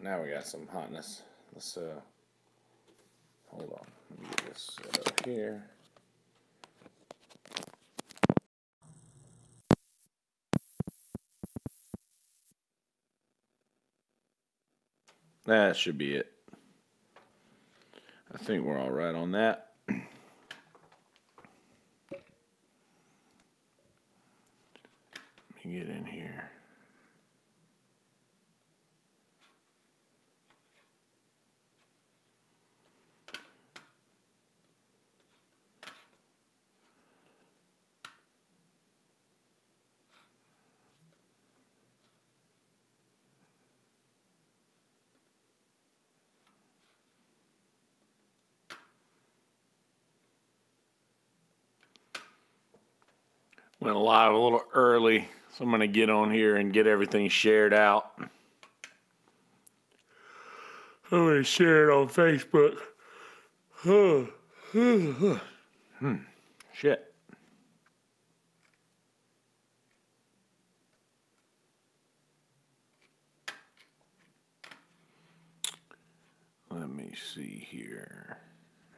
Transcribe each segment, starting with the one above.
Now we got some hotness. Let's hold on. Let me get this set up here. That should be it. I think we're all right on that. Let me get in here. Went live a little early, so I'm going to get on here and get everything shared out. I'm going to share it on Facebook. Shit. Let me see here.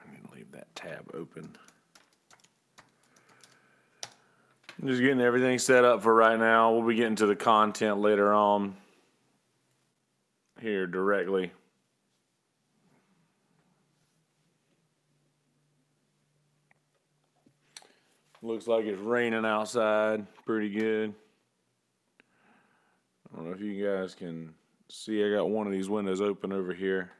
I'm going to leave that tab open. I'm just getting everything set up for right now. We'll be getting to the content later on here directly. Looks like it's raining outside pretty good. I don't know if you guys can see. I got one of these windows open over here.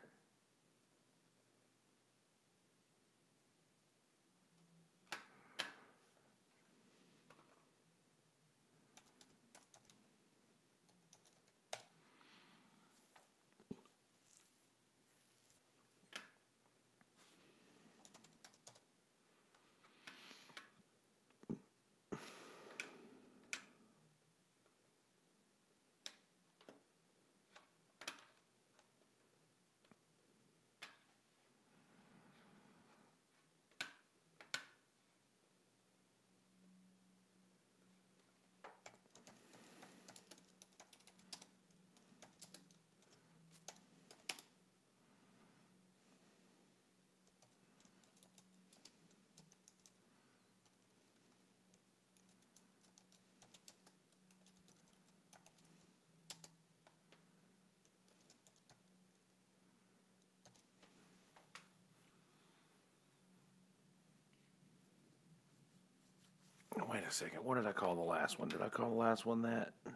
Wait a second. What did I call the last one? Did I call the last one that? It's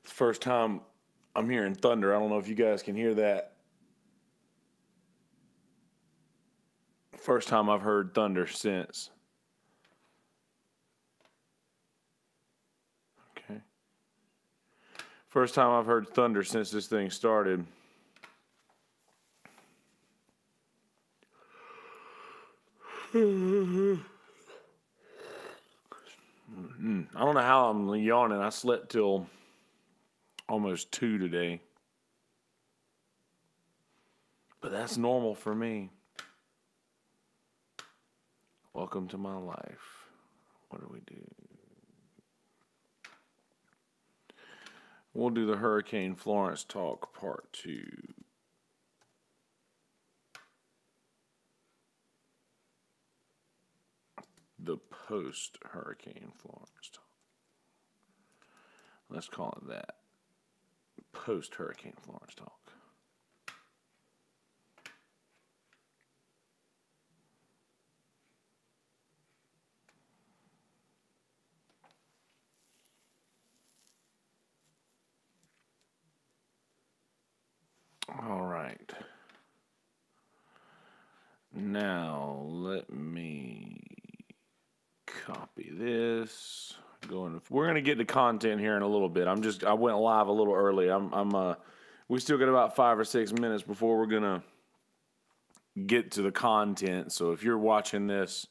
the first time I'm hearing thunder. I don't know if you guys can hear that. First time I've heard thunder since. Okay. First time I've heard thunder since this thing started. I don't know how I'm yawning. I slept till almost 2 today. But that's normal for me. Welcome to my life. What do we do? We'll do the Hurricane Florence talk part 2. The post-Hurricane Florence talk. Let's call it that. Post-Hurricane Florence talk. All right. Now, let me copy this. We're going to get to content here in a little bit. I went live a little early. We still got about 5 or 6 minutes before we're going to get to the content. So if you're watching this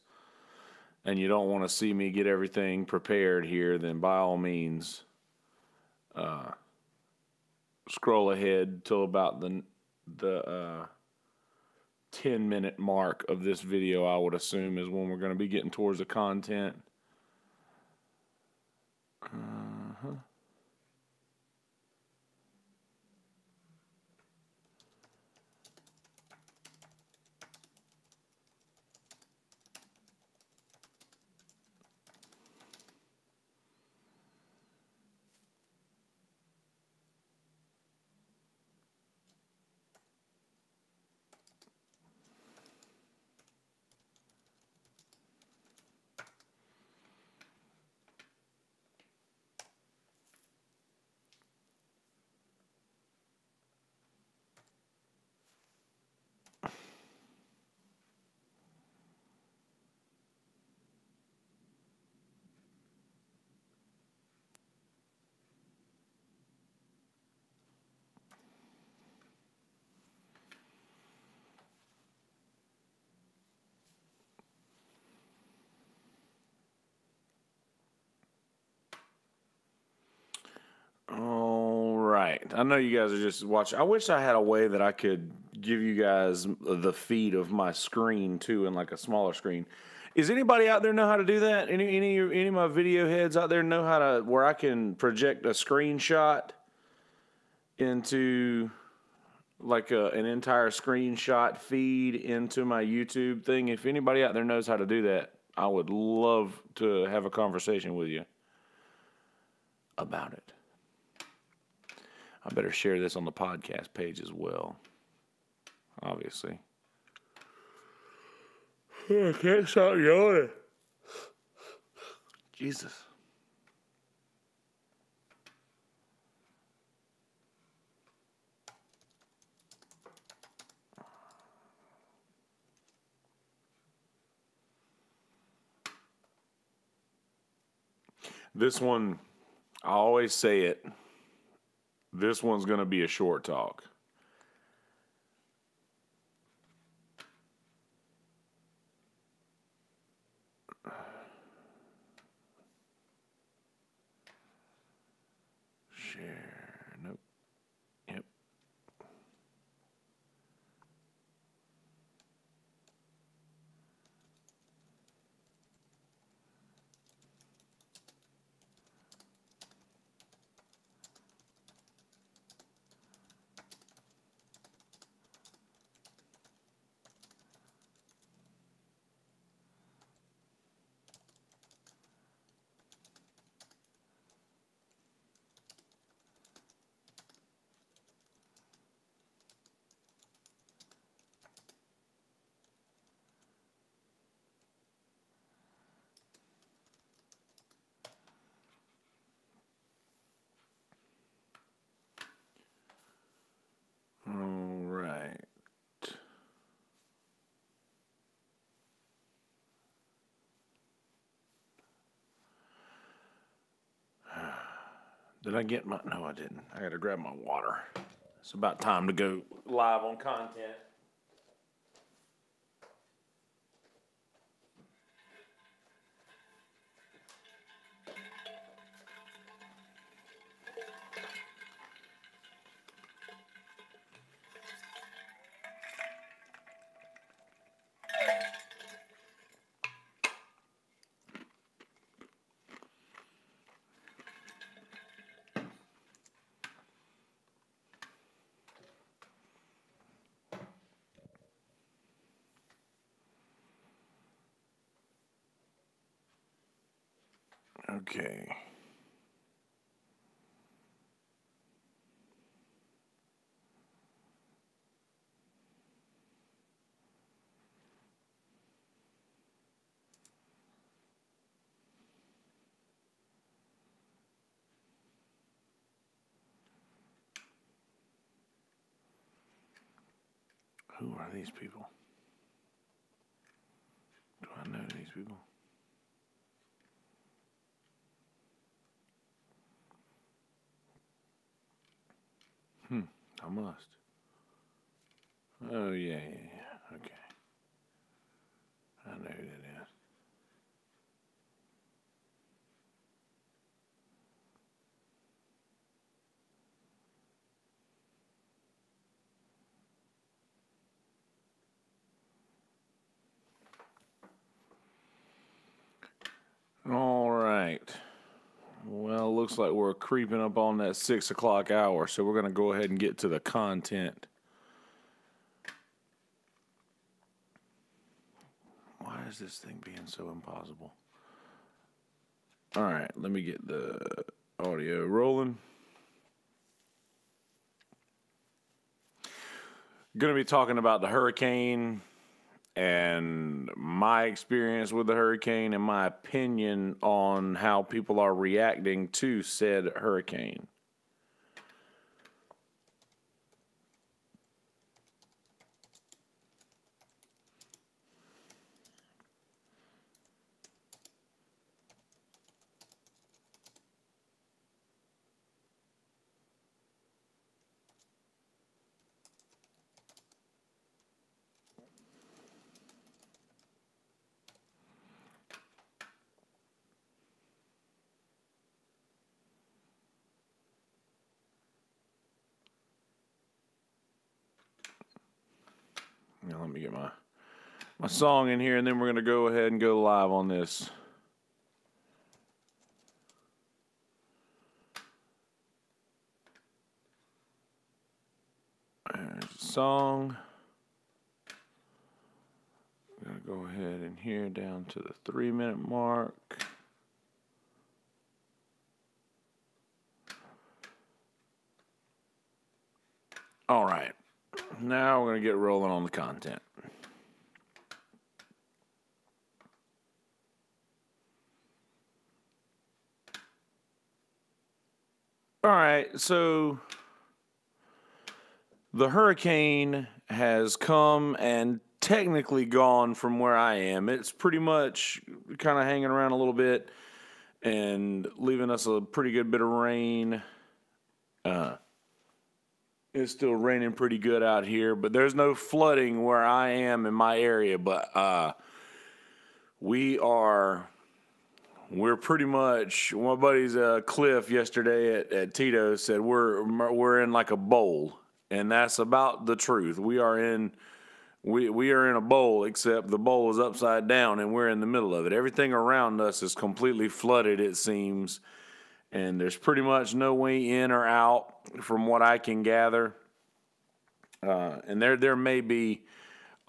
and you don't want to see me get everything prepared here, then by all means, scroll ahead till about the 10-minute mark of this video. I would assume is when we're going to be getting towards the content. right. I know you guys are just watching. I wish I had a way that I could give you guys the feed of my screen too, in like a smaller screen. Is anybody out there know how to do that? Any of my video heads out there know how to where I can project a screenshot into like an entire screenshot feed into my YouTube thing? If anybody out there knows how to do that, I would love to have a conversation with you about it. I better share this on the podcast page as well, obviously. I can't stop yawning. Jesus. This one, I always say it, this one's going to be a short talk. Share. Nope. Yep. All right. Did I get my... No, I didn't. I got to grab my water. It's about time to go live on content. Okay. Who are these people? Do I know these people? I must. Oh, yeah. Okay. I know who that is. All right. Well, looks like we're creeping up on that 6 o'clock hour, so we're going to go ahead and get to the content. Why is this thing being so impossible? All right, let me get the audio rolling. Going to be talking about the hurricane and my experience with the hurricane and my opinion on how people are reacting to said hurricane. Now let me get my song in here, and then we're going to go ahead and go live on this. There's the song. I'm going to go ahead and here down to the 3-minute mark. All right. Now we're going to get rolling on the content. All right, so the hurricane has come and technically gone from where I am. It's pretty much kind of hanging around a little bit and leaving us a pretty good bit of rain. It's still raining pretty good out here, but there's no flooding where I am in my area. But we're pretty much. My buddy's Cliff yesterday at Tito's said we're in like a bowl, and that's about the truth. We are in a bowl, except the bowl is upside down, and we're in the middle of it. Everything around us is completely flooded, it seems. And there's pretty much no way in or out from what I can gather. And there may be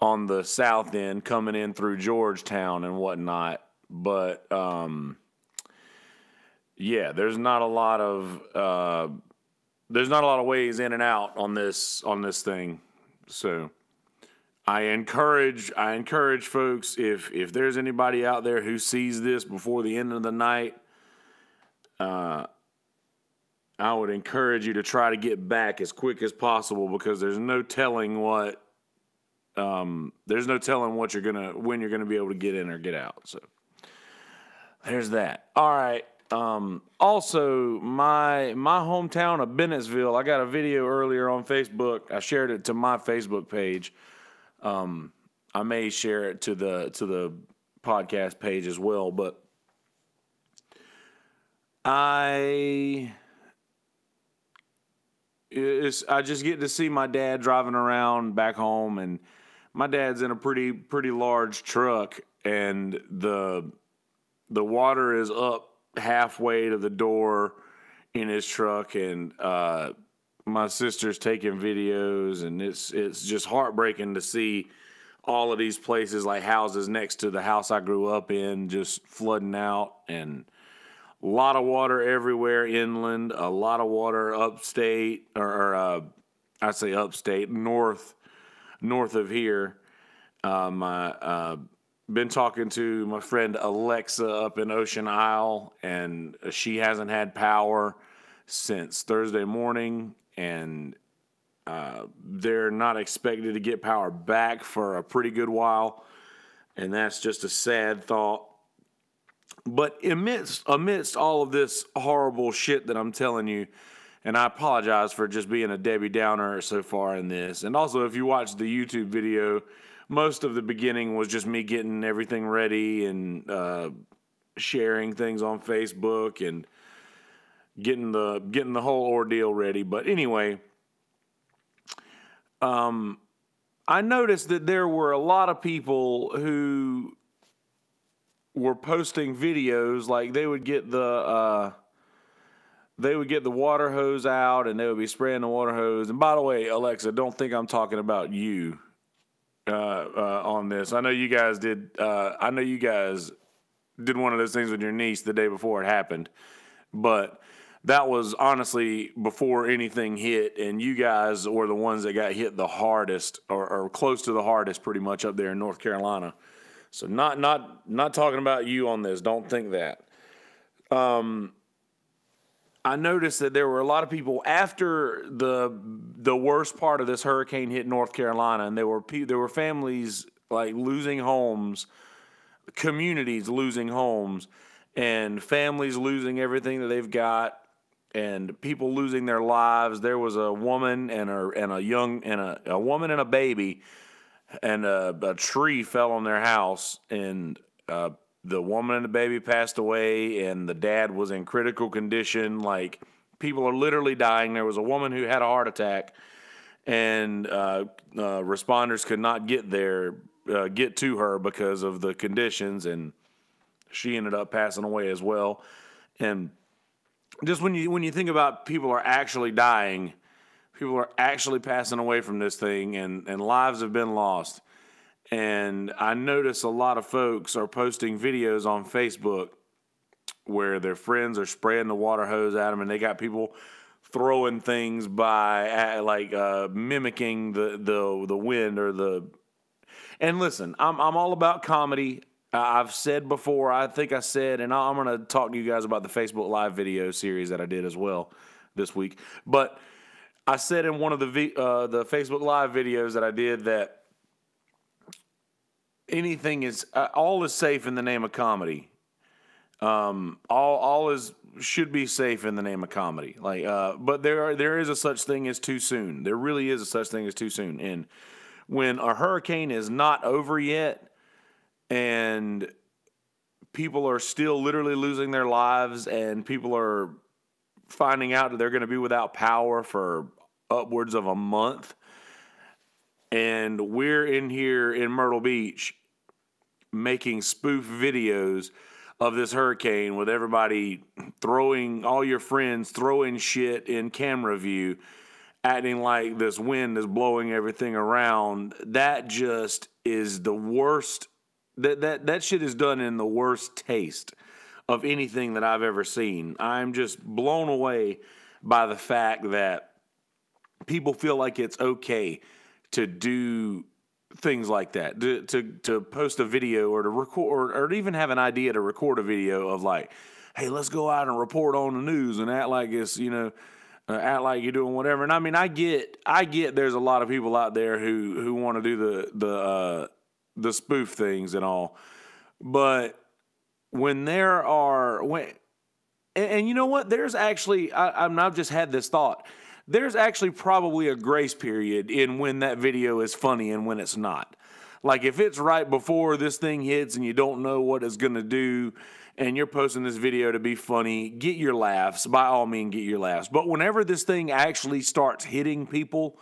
on the south end coming in through Georgetown and whatnot. But, yeah, there's not a lot of ways in and out on this thing. So I encourage folks, if there's anybody out there who sees this before the end of the night, I would encourage you to try to get back as quick as possible, because there's no telling when you're gonna be able to get in or get out. So there's that. All right. Also, my hometown of Bennettsville, I got a video earlier on Facebook. I shared it to my Facebook page. I may share it to the podcast page as well, but I just get to see my dad driving around back home, and my dad's in a pretty large truck, and the water is up halfway to the door in his truck, and my sister's taking videos, and it's just heartbreaking to see all of these places, like houses next to the house I grew up in, just flooding out, and a lot of water everywhere inland, a lot of water upstate, or I say upstate, north of here. Been talking to my friend Alexa up in Ocean Isle, and she hasn't had power since Thursday morning, and they're not expected to get power back for a pretty good while, and that's just a sad thought. But amidst all of this horrible shit that I'm telling you, and I apologize for just being a Debbie Downer so far in this, and also if you watch the YouTube video, most of the beginning was just me getting everything ready and sharing things on Facebook and getting the whole ordeal ready. But anyway, I noticed that there were a lot of people who were posting videos, like they would get the water hose out and they would be spraying the water hose. And by the way, Alexa, don't think I'm talking about you on this. I know you guys did. I know you guys did one of those things with your niece the day before it happened, but that was honestly before anything hit, and you guys were the ones that got hit the hardest, or close to the hardest, pretty much up there in North Carolina. So not talking about you on this. Don't think that. I noticed that there were a lot of people after the worst part of this hurricane hit North Carolina, and there were families like losing homes, communities losing homes, and families losing everything that they've got, and people losing their lives. There was a woman and a woman and a baby, and a tree fell on their house, and the woman and the baby passed away, and the dad was in critical condition. Like, people are literally dying. There was a woman who had a heart attack, and responders could not get to her because of the conditions, and she ended up passing away as well. And just when you think about people are actually dying, people are actually passing away from this thing, and lives have been lost. And I notice a lot of folks are posting videos on Facebook where their friends are spraying the water hose at them, and they got people throwing things by mimicking the wind or the. And listen, I'm all about comedy. I've said before, I think I said, and I'm going to talk to you guys about the Facebook Live video series that I did as well this week. But I said in one of the Facebook Live videos that I did that anything is all is safe in the name of comedy. All should be safe in the name of comedy. But there is a such thing as too soon. There really is a such thing as too soon. And when a hurricane is not over yet, and people are still literally losing their lives, and people are finding out that they're going to be without power for upwards of a month, and we're in here in Myrtle Beach making spoof videos of this hurricane with everybody all your friends throwing shit in camera view, acting like this wind is blowing everything around. That just is the worst. That shit is done in the worst taste of anything that I've ever seen. I'm just blown away by the fact that people feel like it's okay to do things like that, to post a video or to record or even have an idea to record a video of like, hey, let's go out and report on the news and act like it's, act like you're doing whatever. And I mean, I get there's a lot of people out there who want to do the spoof things and all, but when there are and you know what, there's actually I've just had this thought. There's actually probably a grace period in when that video is funny and when it's not. Like if it's right before this thing hits and you don't know what it's going to do and you're posting this video to be funny, get your laughs. By all means, get your laughs. But whenever this thing actually starts hitting people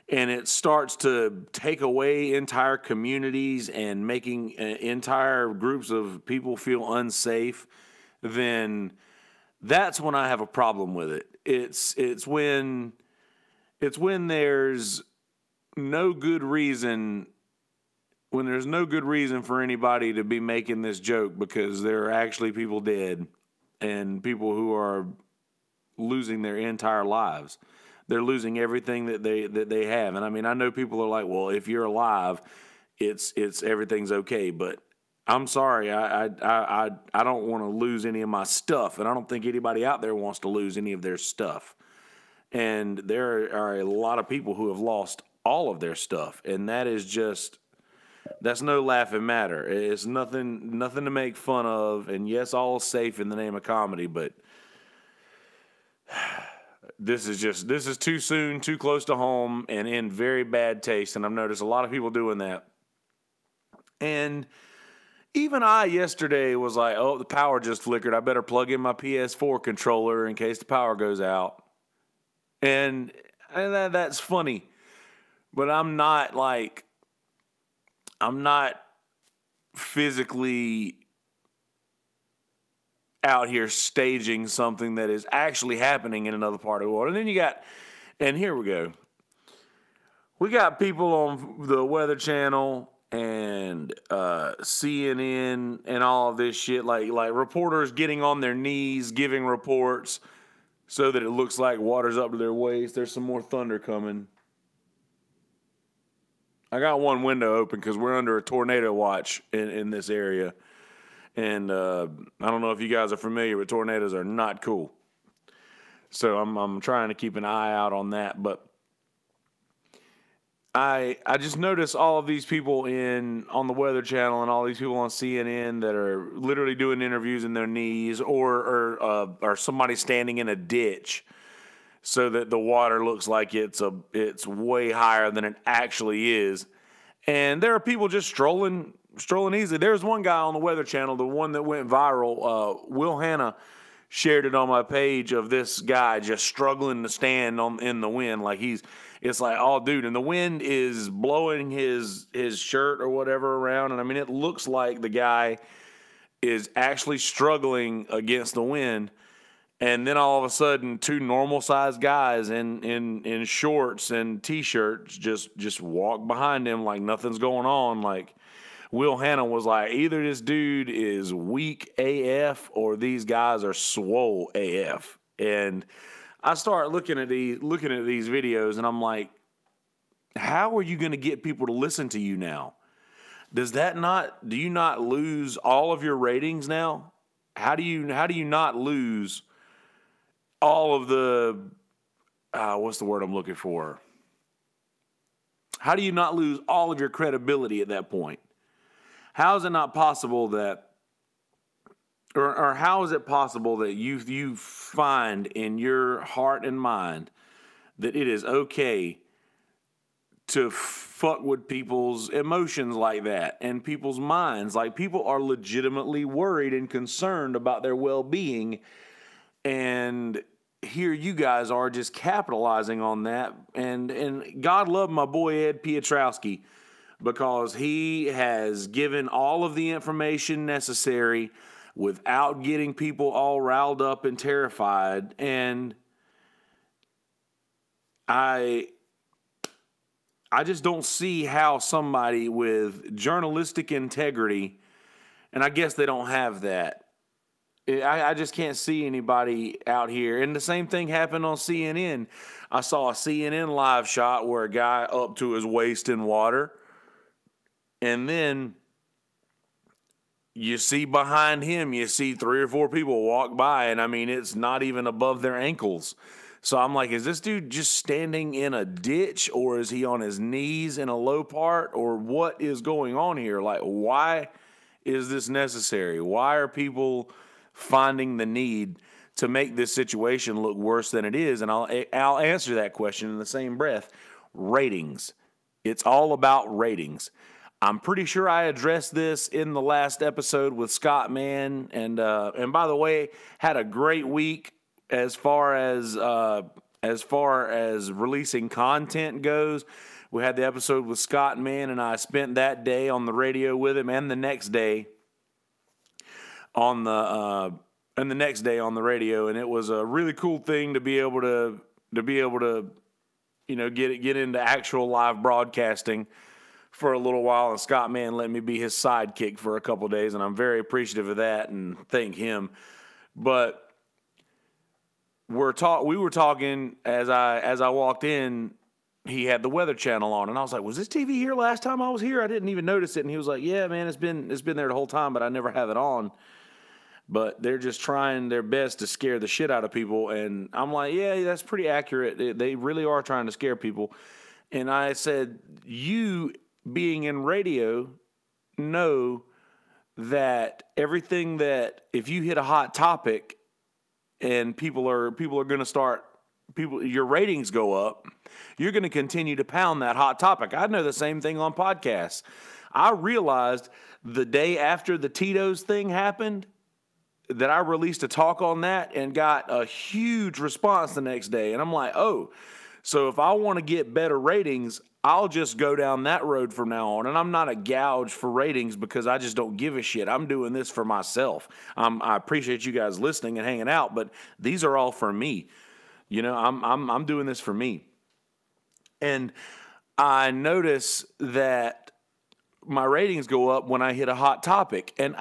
and it starts to take away entire communities and making entire groups of people feel unsafe, then that's when I have a problem with it. It's when there's no good reason for anybody to be making this joke, because there are actually people dead and people who are losing their entire lives. They're losing everything that they have. And I mean, I know people are like, well, if you're alive, it's everything's okay, but I'm sorry, I don't want to lose any of my stuff, and I don't think anybody out there wants to lose any of their stuff. And there are a lot of people who have lost all of their stuff, and that's no laughing matter. It's nothing to make fun of, and yes, all is safe in the name of comedy, but this is too soon, too close to home, and in very bad taste, and I've noticed a lot of people doing that. And even I yesterday was like, oh, the power just flickered. I better plug in my PS4 controller in case the power goes out. And that's funny. But I'm not physically out here staging something that is actually happening in another part of the world. And then and here we go. We got people on the Weather Channel and CNN and all of this shit, like reporters getting on their knees giving reports so that it looks like water's up to their waist. There's some more thunder coming. I got one window open because we're under a tornado watch in this area, and I don't know if you guys are familiar, but tornadoes are not cool. So I'm trying to keep an eye out on that, but I just noticed all of these people on the Weather Channel and all these people on CNN that are literally doing interviews in their knees, or somebody standing in a ditch so that the water looks like it's way higher than it actually is. And there are people just strolling easily. There's one guy on the Weather Channel, the one that went viral, Will Hanna. shared it on my page of this guy just struggling to stand in the wind. Like it's like, oh, dude, and the wind is blowing his shirt or whatever around. And I mean, it looks like the guy is actually struggling against the wind. And then all of a sudden, two normal sized guys in shorts and t-shirts just walk behind him like nothing's going on. Like Will Hanna was like, either this dude is weak AF or these guys are swole AF. And I start looking at these videos, and I'm like, how are you going to get people to listen to you now? Do you not lose all of your ratings now? How do you not lose all of the, what's the word I'm looking for? How do you not lose all of your credibility at that point? How is it not possible that, or how is it possible that you find in your heart and mind that it is okay to fuck with people's emotions like that and people's minds? Like, people are legitimately worried and concerned about their well-being, and here you guys are just capitalizing on that. And God love my boy Ed Piotrowski, because he has given all of the information necessary without getting people all riled up and terrified. And I just don't see how somebody with journalistic integrity, and I guess they don't have that, I just can't see anybody out here. And the same thing happened on CNN. I saw a CNN live shot where a guy up to his waist in water, and then you see behind him, you see 3 or 4 people walk by, and I mean, it's not even above their ankles. So I'm like, is this dude just standing in a ditch, or is he on his knees in a low part, or what is going on here? Like, why is this necessary? Why are people finding the need to make this situation look worse than it is? And I'll answer that question in the same breath. Ratings. It's all about ratings. I'm pretty sure I addressed this in the last episode with Scott Mann, and by the way, had a great week as far as releasing content goes. We had the episode with Scott Mann, and I spent that day on the radio with him, and the next day on the radio, and it was a really cool thing to be able to get into actual live broadcasting for a little while. And Scott Mann let me be his sidekick for a couple of days, and I'm very appreciative of that and thank him. But we were talking as I walked in. He had the Weather Channel on, and I was like, "Was this TV here last time I was here? I didn't even notice it." And he was like, "Yeah, man, it's been there the whole time, but I never have it on." But they're just trying their best to scare the shit out of people, and I'm like, "Yeah, that's pretty accurate. They really are trying to scare people." And I said, "You, being in radio, know that everything that if you hit a hot topic and people are going to start, your ratings go up, you're going to continue to pound that hot topic." I know the same thing on podcasts. I realized the day after the Tito's thing happened that I released a talk on that and got a huge response the next day. And I'm like, oh, so if I want to get better ratings, I'll just go down that road from now on. And I'm not a gouge for ratings because I just don't give a shit. I'm doing this for myself. I appreciate you guys listening and hanging out, but these are all for me. You know, I'm doing this for me. And I notice that my ratings go up when I hit a hot topic. And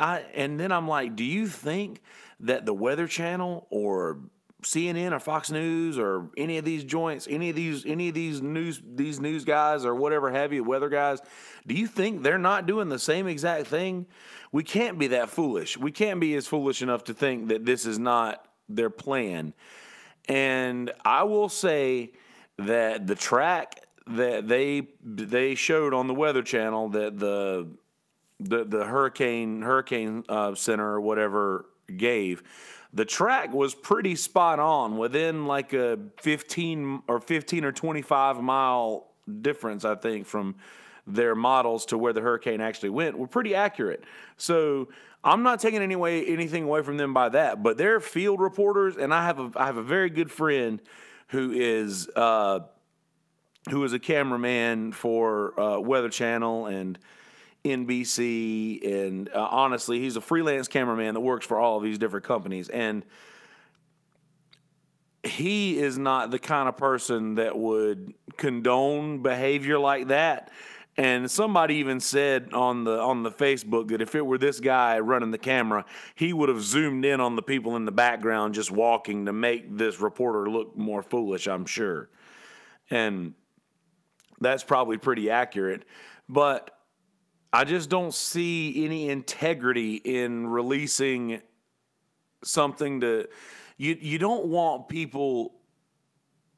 then I'm like, do you think that the Weather Channel or CNN or Fox News or any of these joints, any of these news guys or whatever have you, weather guys, do you think they're not doing the same exact thing? We can't be that foolish. We can't be as foolish enough to think that this is not their plan. And I will say that the track that they showed on the Weather Channel, that the Hurricane Center or whatever gave, the track was pretty spot on, within like a 15 or 25 mile difference, I think, from their models to where the hurricane actually went were pretty accurate. So I'm not taking anything away from them by that, but they're field reporters, and I have a very good friend who is a cameraman for Weather Channel and NBC, and honestly, he's a freelance cameraman that works for all of these different companies, and he is not the kind of person that would condone behavior like that. And somebody even said on the Facebook that if it were this guy running the camera, he would have zoomed in on the people in the background just walking to make this reporter look more foolish, I'm sure. And that's probably pretty accurate. But I just don't see any integrity in releasing something to you don't want people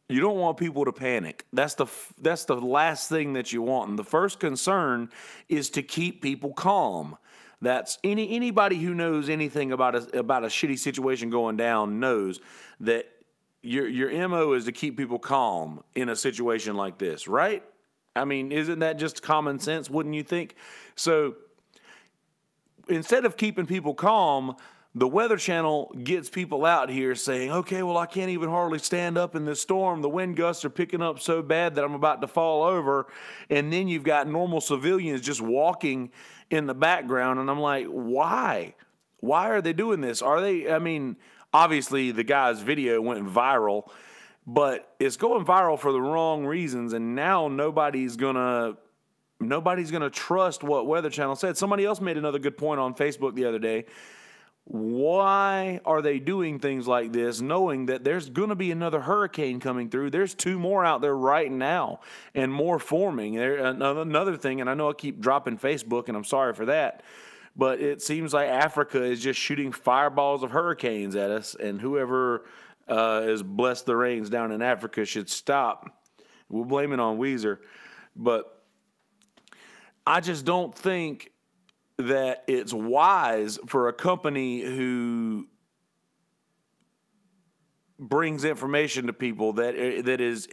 to panic. That's the last thing that you want. And the first concern is to keep people calm. That's anybody who knows anything about a shitty situation going down knows that your MO is to keep people calm in a situation like this, right? I mean, isn't that just common sense, wouldn't you think? So instead of keeping people calm, the Weather Channel gets people out here saying, okay, well, I can't even hardly stand up in this storm. The wind gusts are picking up so bad that I'm about to fall over. And then you've got normal civilians just walking in the background. And I'm like, why? Why are they doing this? Obviously the guy's video went viral, but it's going viral for the wrong reasons. And now nobody's going to trust what Weather Channel said. Somebody else made another good point on Facebook the other day. Why are they doing things like this knowing that there's going to be another hurricane coming through? There's 2 more out there right now and more forming. Another thing, and I know I keep dropping Facebook, and I'm sorry for that, but it seems like Africa is just shooting fireballs of hurricanes at us, and whoever is blessed the rains down in Africa should stop. We'll blame it on Weezer. But I just don't think that it's wise for a company who brings information to people that is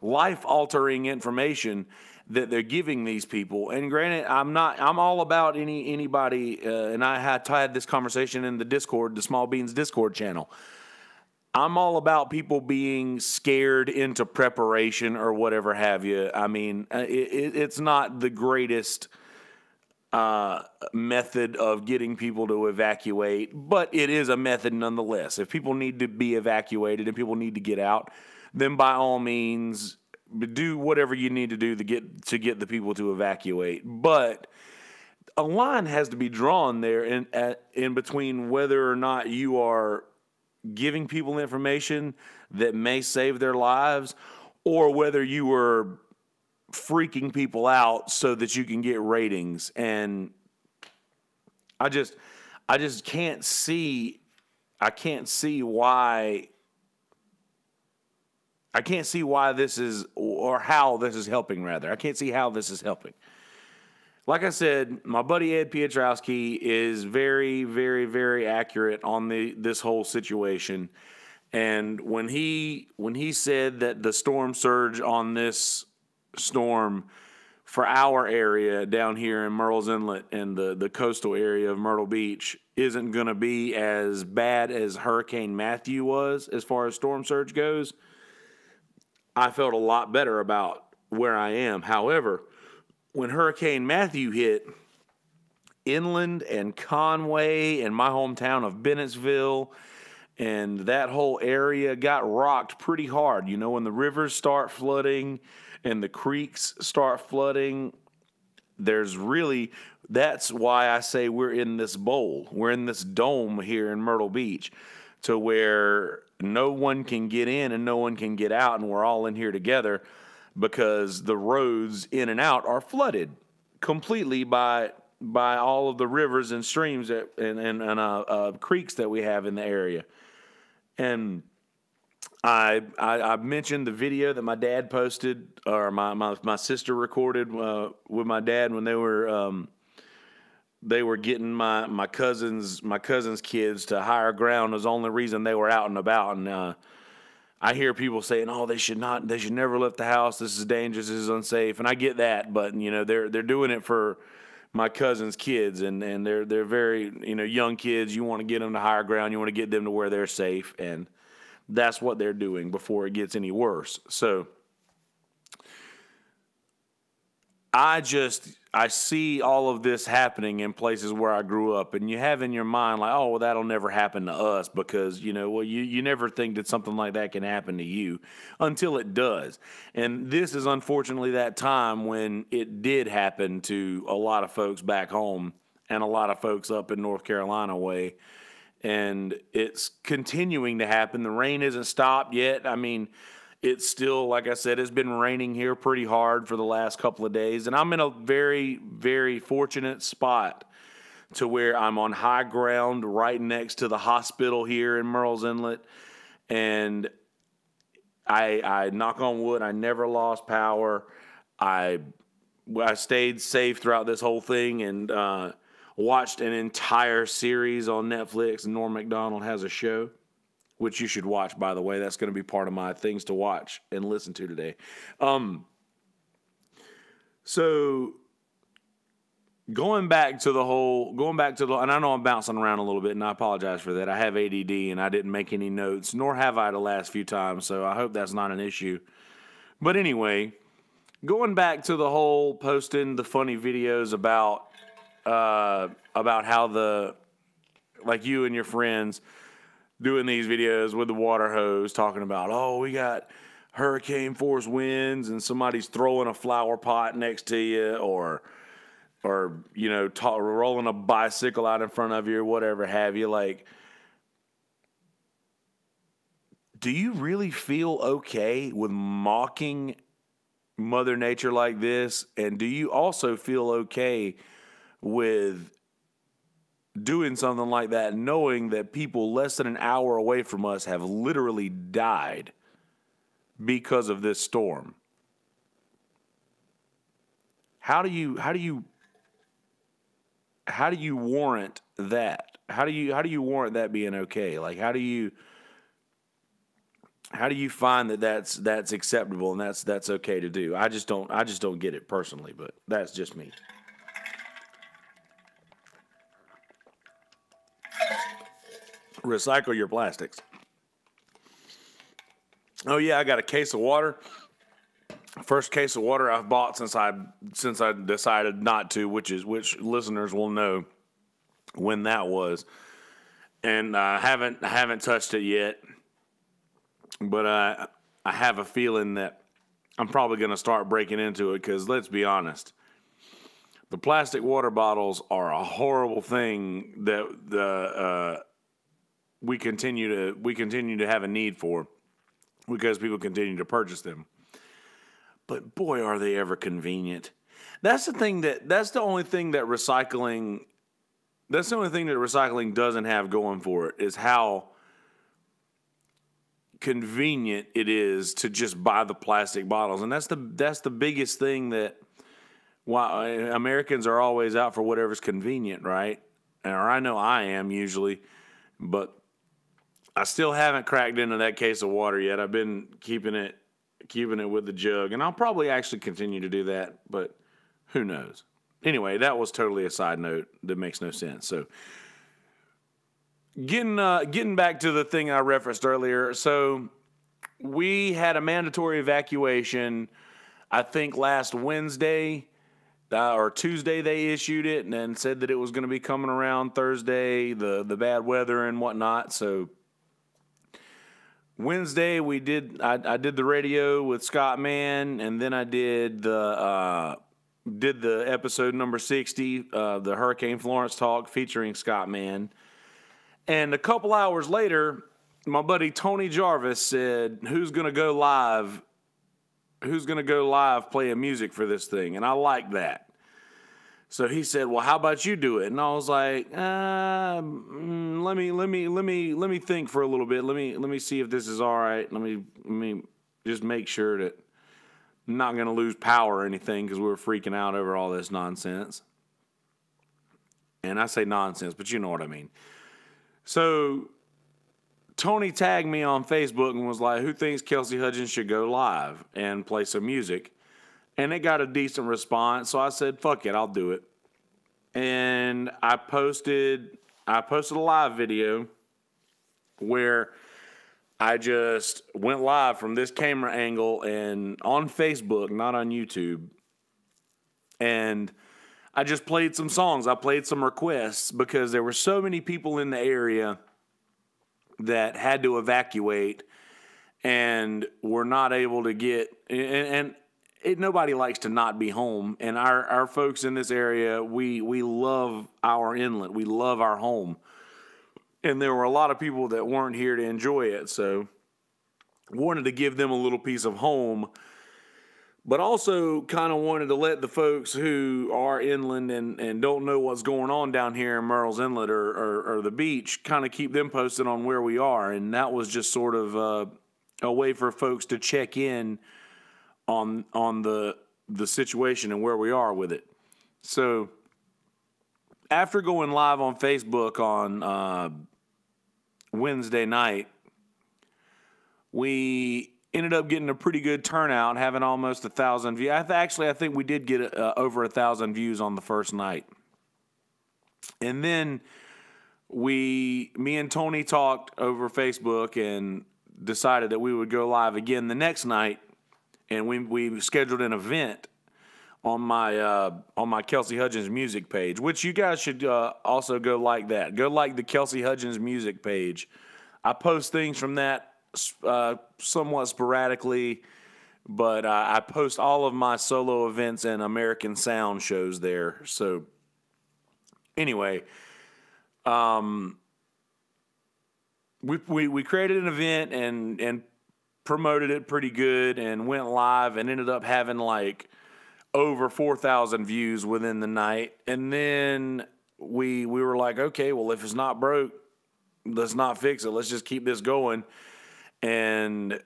life-altering information that they're giving these people. And granted, I'm all about anybody, and I had this conversation in the Discord, the Small Beans Discord channel. I'm all about people being scared into preparation or whatever have you. I mean, it's not the greatest method of getting people to evacuate, but it is a method nonetheless. If people need to be evacuated and people need to get out, then by all means do whatever you need to do to get the people to evacuate. But a line has to be drawn there in between whether or not you are giving people information that may save their lives, or whether you are freaking people out so that you can get ratings. And I just can't see why this is, or how this is helping, rather. I can't see how this is helping. Like I said, my buddy Ed Pietrowski is very, very, very accurate on this whole situation. And when he said that the storm surge on this storm for our area down here in Murrells Inlet and the coastal area of Myrtle Beach isn't going to be as bad as Hurricane Matthew was as far as storm surge goes, I felt a lot better about where I am. However, when Hurricane Matthew hit, Inland and Conway and my hometown of Bennettsville and that whole area got rocked pretty hard. You know, when the rivers start flooding and the creeks start flooding, that's why I say we're in this bowl. We're in this dome here in Myrtle Beach, to where no one can get in and no one can get out, and we're all in here together because the roads in and out are flooded completely by all of the rivers and streams and creeks that we have in the area. And I mentioned the video that my dad posted, or my sister recorded with my dad when they were getting my cousin's kids to higher ground. Was the only reason they were out and about. And I hear people saying, "Oh, they should never lift the house. This is dangerous. This is unsafe." And I get that, but they're doing it for my cousin's kids, and they're very young kids. You want to get them to higher ground. You want to get them to where they're safe, and that's what they're doing before it gets any worse. So I see all of this happening in places where I grew up, and you have in your mind like, oh, well, that'll never happen to us because, you never think that something like that can happen to you until it does. And this is unfortunately that time when it did happen to a lot of folks back home and a lot of folks up in North Carolina way. And it's continuing to happen. The rain isn't stopped yet. I mean, it's still, like I said, it's been raining here pretty hard for the last couple of days. And I'm in a very, very fortunate spot to where I'm on high ground right next to the hospital here in Murrells Inlet. And I knock on wood, I never lost power. I stayed safe throughout this whole thing and watched an entire series on Netflix. Norm Macdonald has a show, which you should watch, by the way. That's going to be part of my things to watch and listen to today. So going back to and I know I'm bouncing around a little bit, and I apologize for that. I have ADD, and I didn't make any notes, nor have I the last few times, so I hope that's not an issue. But anyway, going back to the whole posting the funny videos about how like you and your friends doing these videos with the water hose talking about, oh, we got hurricane force winds and somebody's throwing a flower pot next to you or rolling a bicycle out in front of you or whatever have you. Like, do you really feel okay with mocking Mother Nature like this? And do you also feel okay with doing something like that, knowing that people less than an hour away from us have literally died because of this storm? How do you warrant that? How do you warrant that being okay? Like, how do you find that that's acceptable and that's okay to do? I just don't get it personally, but that's just me. Recycle your plastics. Oh yeah, I got a case of water. First case of water I've bought since I decided not to, which listeners will know when that was. And I haven't touched it yet. But I have a feeling that I'm probably going to start breaking into it because let's be honest, the plastic water bottles are a horrible thing that we continue to have a need for because people continue to purchase them. But boy, are they ever convenient. That's the only thing that recycling doesn't have going for it is how convenient it is to just buy the plastic bottles. And that's the biggest thing that why Americans are always out for whatever's convenient, right? Or I know I am usually, but I still haven't cracked into that case of water yet. I've been keeping it with the jug, and I'll probably actually continue to do that, but who knows? Anyway, that was totally a side note that makes no sense. So getting back to the thing I referenced earlier. So we had a mandatory evacuation, I think last Wednesday or Tuesday they issued it and then said that it was going to be coming around Thursday, the bad weather and whatnot. So Wednesday I did the radio with Scott Mann, and then I did the episode number 60, the Hurricane Florence talk featuring Scott Mann. And a couple hours later, my buddy Tony Jarvis said, who's going to go live playing music for this thing? And I like that. So he said, well, how about you do it? And I was like, let me think for a little bit. Let me see if this is all right. Let me just make sure that I'm not going to lose power or anything because we were freaking out over all this nonsense. And I say nonsense, but you know what I mean. So Tony tagged me on Facebook and was like, who thinks Kelsey Hudgens should go live and play some music? And it got a decent response, so I said, fuck it, I'll do it. And I posted a live video where I just went live from this camera angle and on Facebook, not on YouTube. And I just played some songs. I played some requests because there were so many people in the area that had to evacuate and were not able to get, nobody likes to not be home. And our folks in this area, we love our inlet. We love our home. And there were a lot of people that weren't here to enjoy it. So wanted to give them a little piece of home, but also kind of wanted to let the folks who are inland and don't know what's going on down here in Murrells Inlet or the beach, kind of keep them posted on where we are. And that was just sort of a way for folks to check in on the situation and where we are with it. So after going live on Facebook on Wednesday night, we ended up getting a pretty good turnout, having almost 1,000 views. I think we did get over 1,000 views on the first night. And then me and Tony talked over Facebook and decided that we would go live again the next night. And we scheduled an event on my Kelsey Hudgens music page, which you guys should also go like that. Go like the Kelsey Hudgens music page. I post things from that somewhat sporadically, but I post all of my solo events and American Sound shows there. So anyway, we created an event and promoted it pretty good and went live and ended up having like over 4,000 views within the night. And then we were like, okay, well, if it's not broke, let's not fix it. Let's just keep this going. And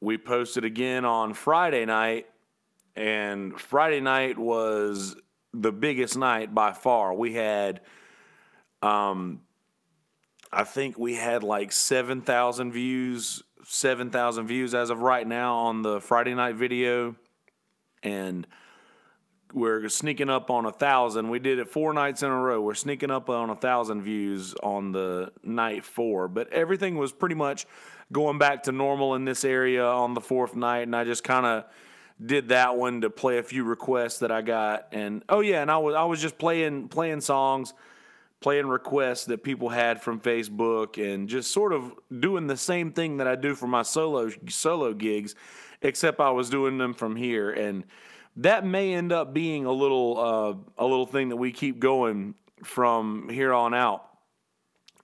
we posted again on Friday night, and Friday night was the biggest night by far. We had, I think we had like 7,000 views as of right now on the Friday night video, and we're sneaking up on 1,000. We did it 4 nights in a row. We're sneaking up on 1,000 views on the night 4, but everything was pretty much going back to normal in this area on the 4th night, and I just kind of did that one to play a few requests that I got. And oh yeah, and I was just playing songs, playing requests that people had from Facebook, and just sort of doing the same thing that I do for my solo gigs, except I was doing them from here. And that may end up being a little thing that we keep going from here on out.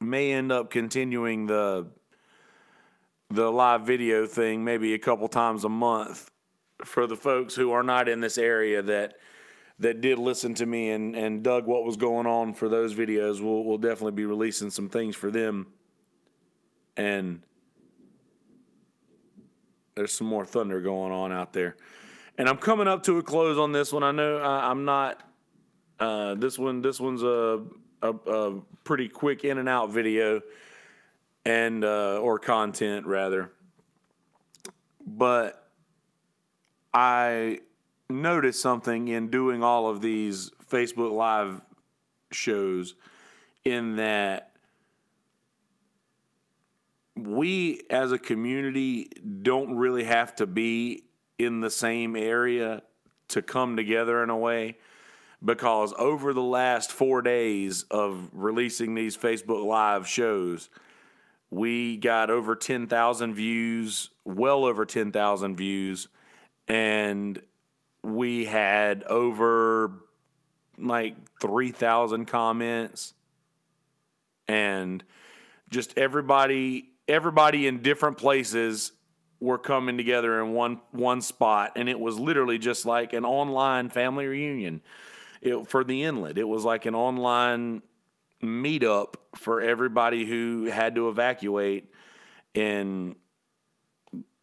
May end up continuing the live video thing maybe a couple times a month for the folks who are not in this area that did listen to me and dug what was going on for those videos. We'll definitely be releasing some things for them. And there's some more thunder going on out there. And I'm coming up to a close on this one. I know I'm not. This one's a pretty quick in and out video, and or content rather. But I noticed something in doing all of these Facebook Live shows, in that we as a community don't really have to be in the same area to come together in a way, because over the last 4 days of releasing these Facebook Live shows, we got over 10,000 views, well over 10,000 views, and we had over like 3,000 comments, and just everybody in different places were coming together in one spot, and it was literally just like an online family reunion for the inlet. It was like an online meetup for everybody who had to evacuate and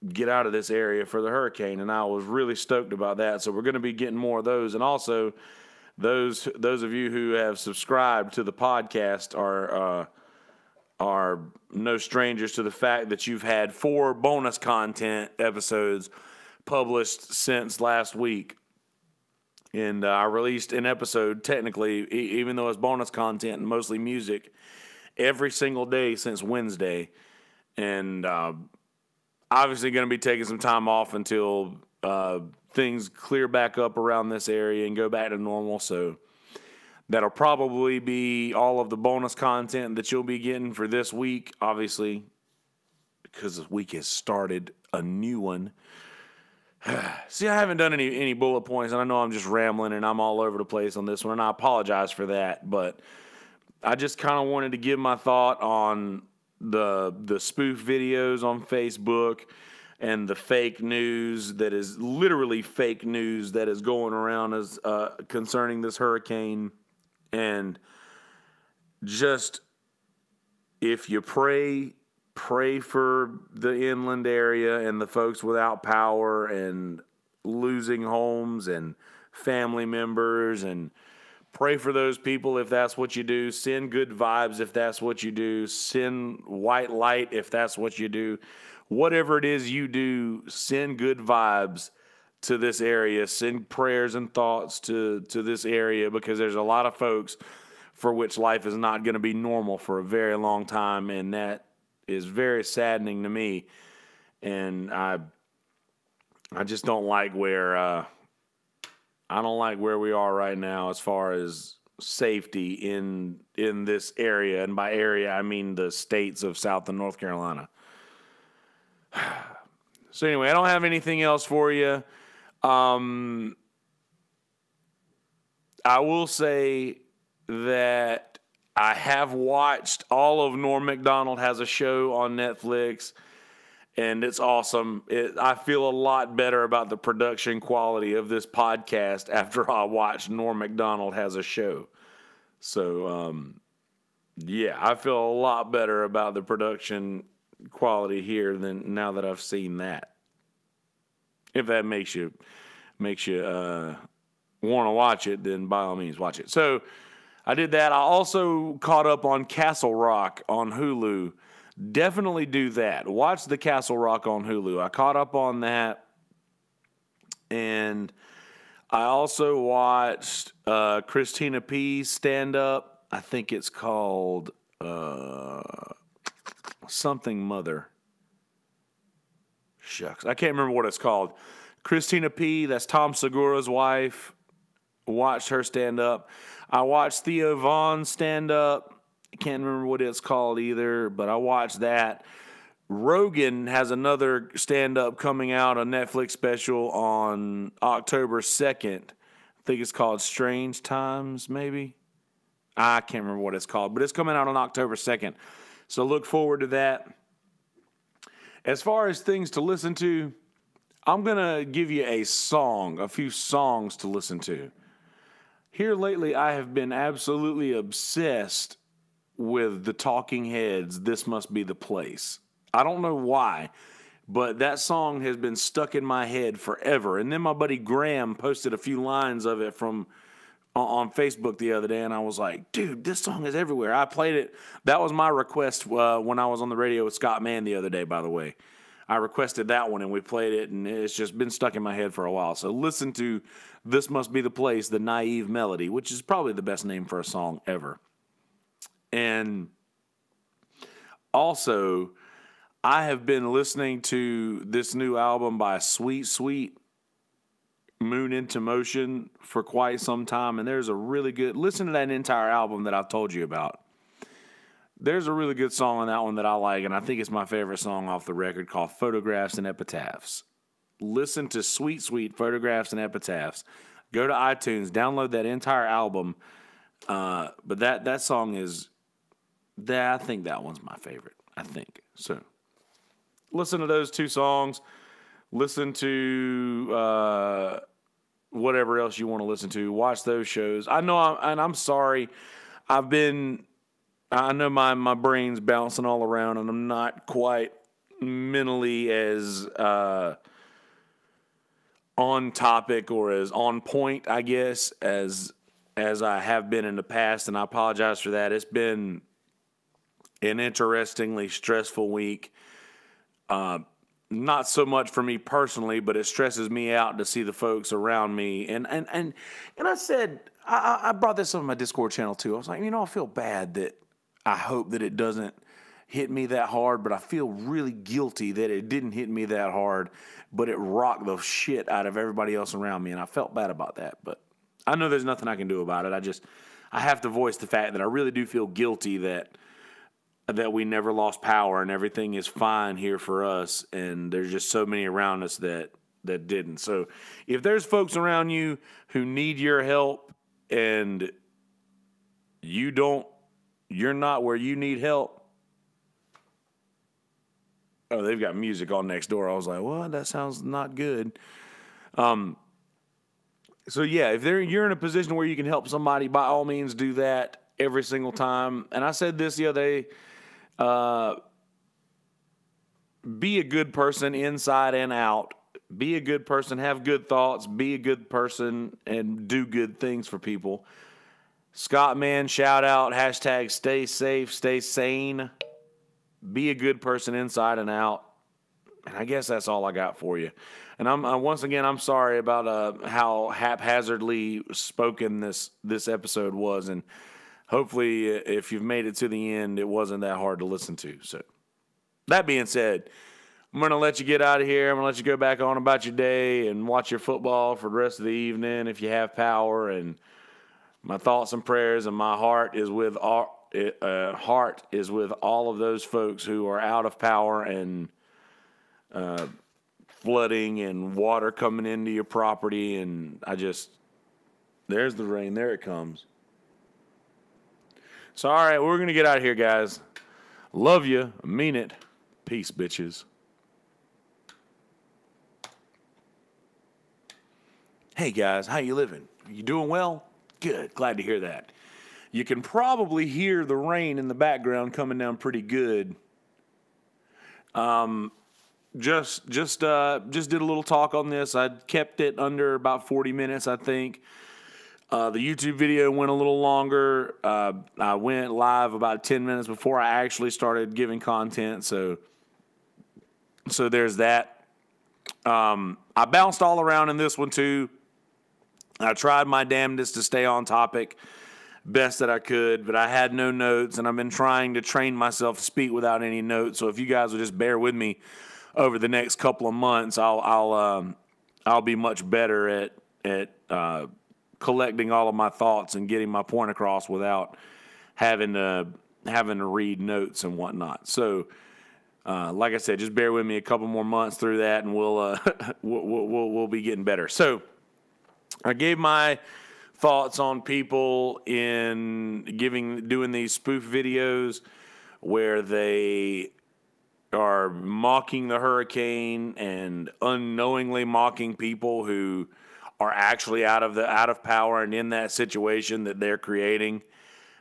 get out of this area for the hurricane, and I was really stoked about that. So we're going to be getting more of those, and also those of you who have subscribed to the podcast are no strangers to the fact that you've had 4 bonus content episodes published since last week. And I released an episode, technically, even though it's bonus content and mostly music, every single day since Wednesday. And obviously going to be taking some time off until things clear back up around this area and go back to normal. So that'll probably be all of the bonus content that you'll be getting for this week, obviously, because this week has started a new one. See, I haven't done any bullet points, and I know I'm just rambling and I'm all over the place on this one, and I apologize for that, but I just kind of wanted to give my thought on the spoof videos on Facebook and the fake news that is literally fake news that is going around as concerning this hurricane. And just, if you pray for the inland area and the folks without power and losing homes and family members, and pray for those people if that's what you do. Send good vibes if that's what you do. Send white light if that's what you do. Whatever it is you do, send good vibes to this area. Send prayers and thoughts to this area, because there's a lot of folks for which life is not going to be normal for a very long time, and that is very saddening to me. And I just don't like where we are right now as far as safety in this area, and by area I mean the states of South and North Carolina. So anyway, I don't have anything else for you. I will say that I have watched all of Norm Macdonald Has a Show on Netflix, and it's awesome. I feel a lot better about the production quality of this podcast after I watched Norm Macdonald Has a Show. So, yeah, I feel a lot better about the production quality here than now that I've seen that. If that makes you want to watch it, then by all means watch it. So I did that. I also caught up on Castle Rock on Hulu. Definitely do that. Watch the Castle Rock on Hulu. I caught up on that. And I also watched Christina P's stand-up. I think it's called something Mother. Shucks. I can't remember what it's called. Christina P., that's Tom Segura's wife. Watched her stand-up. I watched Theo Vaughn's stand-up. Can't remember what it's called either, but I watched that. Rogan has another stand-up coming out, a Netflix special on October 2nd. I think it's called Strange Times, maybe. I can't remember what it's called, but it's coming out on October 2nd. So look forward to that. As far as things to listen to, I'm going to give you a few songs to listen to. Here lately, I have been absolutely obsessed with the Talking Heads' This Must Be the Place. I don't know why, but that song has been stuck in my head forever. And then my buddy Graham posted a few lines of it on Facebook the other day, and I was like, dude, this song is everywhere. I played it. That was my request when I was on the radio with Scott Mann the other day, by the way. I requested that one, and we played it, and it's just been stuck in my head for a while. So listen to This Must Be the Place, the Naive Melody, which is probably the best name for a song ever. And also, I have been listening to this new album by Sweet Sweet, Moon Into Motion, for quite some time, and there's a really good, listen to that entire album that I've told you about. There's a really good song on that one that I like, and I think it's my favorite song off the record, called Photographs and Epitaphs. Listen to Sweet Sweet, Photographs and Epitaphs. Go to iTunes, download that entire album. But that song is, I think that one's my favorite, I think. So listen to those two songs. Listen to whatever else you want to listen to. Watch those shows. I'm sorry. I know my brain's bouncing all around, and I'm not quite mentally as on topic or as on point, I guess, as I have been in the past, and I apologize for that. It's been an interestingly stressful week. Not so much for me personally, but it stresses me out to see the folks around me. And I said, I brought this up on my Discord channel too. I was like, I feel bad that I hope that it doesn't hit me that hard, but I feel really guilty that it didn't hit me that hard, but it rocked the shit out of everybody else around me. And I felt bad about that, but I know there's nothing I can do about it. I have to voice the fact that I really do feel guilty that we never lost power and everything is fine here for us, and there's just so many around us that didn't. So if there's folks around you who need your help and you're not where you need help. Oh, they've got music on next door. I was like, well, that sounds not good. So yeah, if you're in a position where you can help somebody, by all means do that every single time. And I said this the other day, be a good person inside and out. Be a good person, have good thoughts, be a good person, and do good things for people. Scott Man, shout out, hashtag stay safe, stay sane. Be a good person inside and out. And I guess that's all I got for you. And once again, I'm sorry about how haphazardly spoken this episode was. And hopefully, if you've made it to the end, it wasn't that hard to listen to. So, that being said, I'm going to let you get out of here. I'm going to let you go back on about your day and watch your football for the rest of the evening if you have power. And my thoughts and prayers and my heart is with all of those folks who are out of power and flooding and water coming into your property. And there's the rain. There it comes. So, all right, we're going to get out of here, guys. Love you. Mean it. Peace, bitches. Hey, guys, how you living? You doing well? Good. Glad to hear that. You can probably hear the rain in the background coming down pretty good. Just did a little talk on this. I kept it under about 40 minutes, I think. The YouTube video went a little longer. I went live about 10 minutes before I actually started giving content. So there's that. I bounced all around in this one too. I tried my damnedest to stay on topic best that I could, but I had no notes, and I've been trying to train myself to speak without any notes. So if you guys will just bear with me over the next couple of months, I'll be much better at collecting all of my thoughts and getting my point across without having to read notes and whatnot. So, like I said, just bear with me a couple more months through that, and we'll be getting better. So, I gave my thoughts on people in doing these spoof videos where they are mocking the hurricane and unknowingly mocking people who are actually out of power and in that situation that they're creating.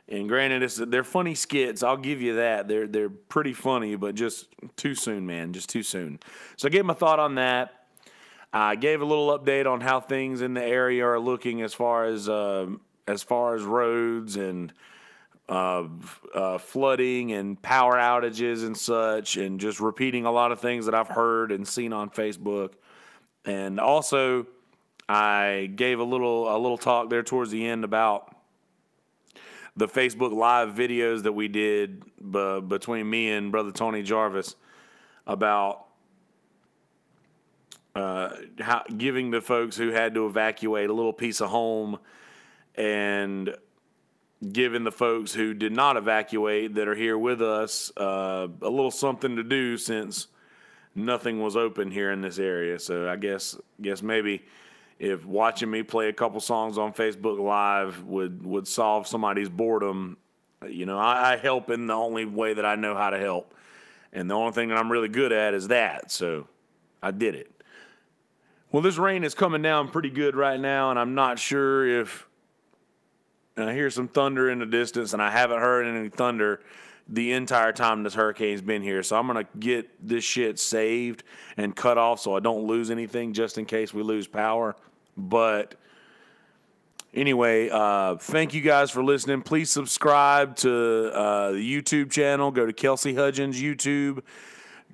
And granted, they're funny skits. I'll give you that. They're pretty funny, but just too soon, man. Just too soon. So I gave my thought on that. I gave a little update on how things in the area are looking as far as roads and flooding and power outages and such, and just repeating a lot of things that I've heard and seen on Facebook. And also, I gave a little talk there towards the end about the Facebook Live videos that we did between me and Brother Tony Jarvis about giving the folks who had to evacuate a little piece of home, and giving the folks who did not evacuate that are here with us a little something to do, since nothing was open here in this area. So I guess maybe if watching me play a couple songs on Facebook Live would solve somebody's boredom. I help in the only way that I know how to help, and the only thing that I'm really good at is that. So I did it. Well, this rain is coming down pretty good right now, and I'm not sure if I hear some thunder in the distance, and I haven't heard any thunder the entire time this hurricane's been here. So I'm going to get this shit saved and cut off so I don't lose anything just in case we lose power. But Anyway, thank you guys for listening. Please subscribe to the YouTube channel. Go to Kelsey Hudgens YouTube.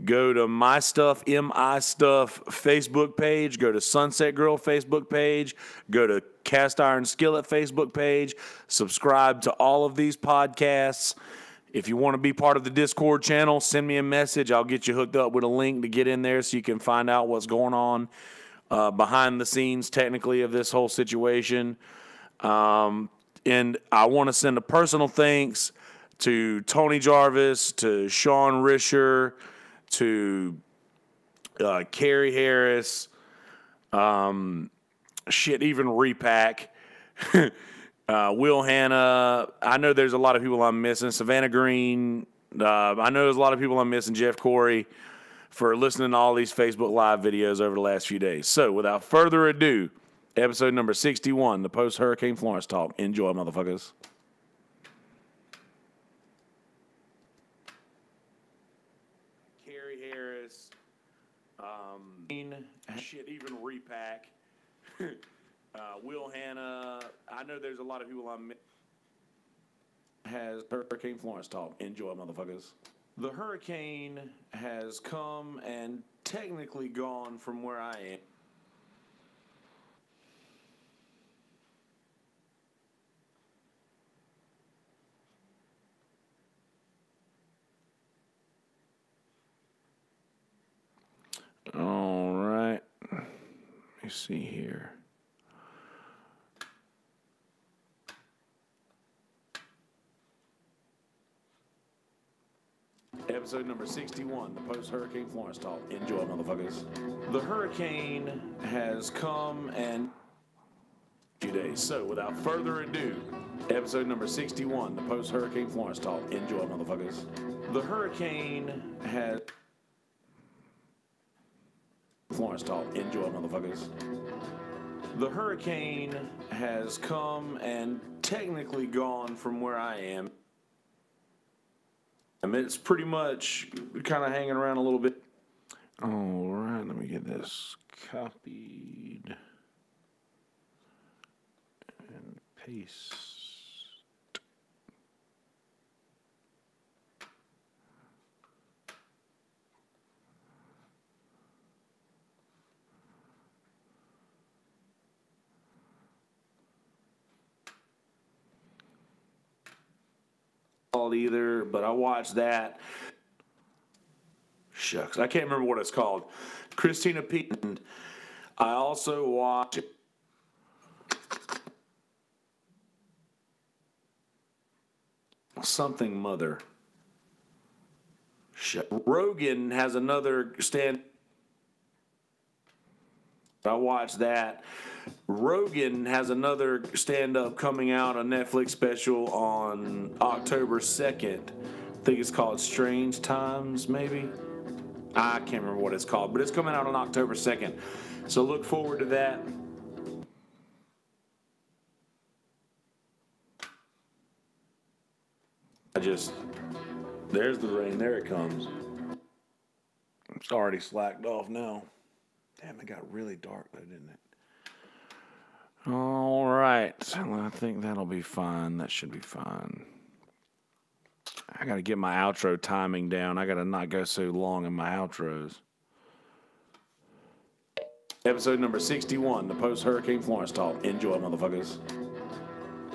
Go to My Stuff, MI Stuff Facebook page. Go to Sunset Grill Facebook page. Go to Cast Iron Skillet Facebook page. Subscribe to all of these podcasts. If you want to be part of the Discord channel, send me a message. I'll get you hooked up with a link to get in there so you can find out what's going on behind the scenes, technically, of this whole situation. And I want to send a personal thanks to Tony Jarvis, to Sean Risher, to Carrie Harris, even Repack, Will Hanna. I know there's a lot of people I'm missing. Savannah Green. I know there's a lot of people I'm missing. Jeff Corey, for listening to all these Facebook Live videos over the last few days. So, without further ado, episode number 61, the post-Hurricane Florence talk. Enjoy, motherfuckers. Carrie Harris, even Repack, Will Hanna. I know there's a lot of people I'm has Hurricane Florence talk. Enjoy, motherfuckers. The hurricane has come and technically gone from where I am. All right. Let me see here. Episode number 61, the post-Hurricane Florence talk. Enjoy, motherfuckers. The hurricane has come and few days. So, without further ado, episode number 61, the post-Hurricane Florence talk. Enjoy, motherfuckers. The hurricane has Florence talk. Enjoy, motherfuckers. The hurricane has come and technically gone from where I am. I mean, it's pretty much kind of hanging around a little bit. All right, let me get this copied and paste. Either, but I watched that. Shucks, I can't remember what it's called. Christina Pete. I also watched something Mother. Rogan has another stand. I watched that. Rogan has another stand-up coming out, a Netflix special on October 2nd. I think it's called Strange Times, maybe? I can't remember what it's called, but it's coming out on October 2nd. So look forward to that. There's the rain. There it comes. It's already slacked off now. Damn, it got really dark though, didn't it? All right. I think that'll be fine. That should be fine. I got to get my outro timing down. I got to not go so long in my outros. Episode number 61, the post-Hurricane Florence talk. Enjoy, motherfuckers.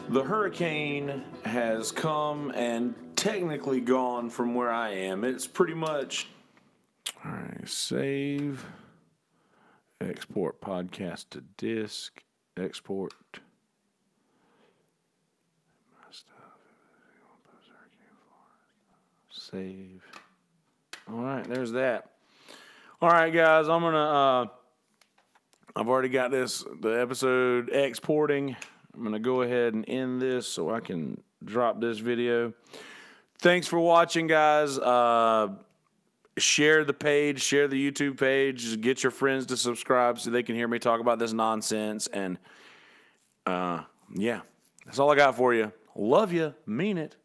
The hurricane has come and technically gone from where I am. It's pretty much... All right, save... Export podcast to disk. Export. Save. All right, there's that. All right, guys, I'm gonna. I've already got the episode exporting. I'm gonna go ahead and end this so I can drop this video. Thanks for watching, guys. Share the page, share the YouTube page, get your friends to subscribe so they can hear me talk about this nonsense. And, yeah, that's all I got for you. Love you. Mean it.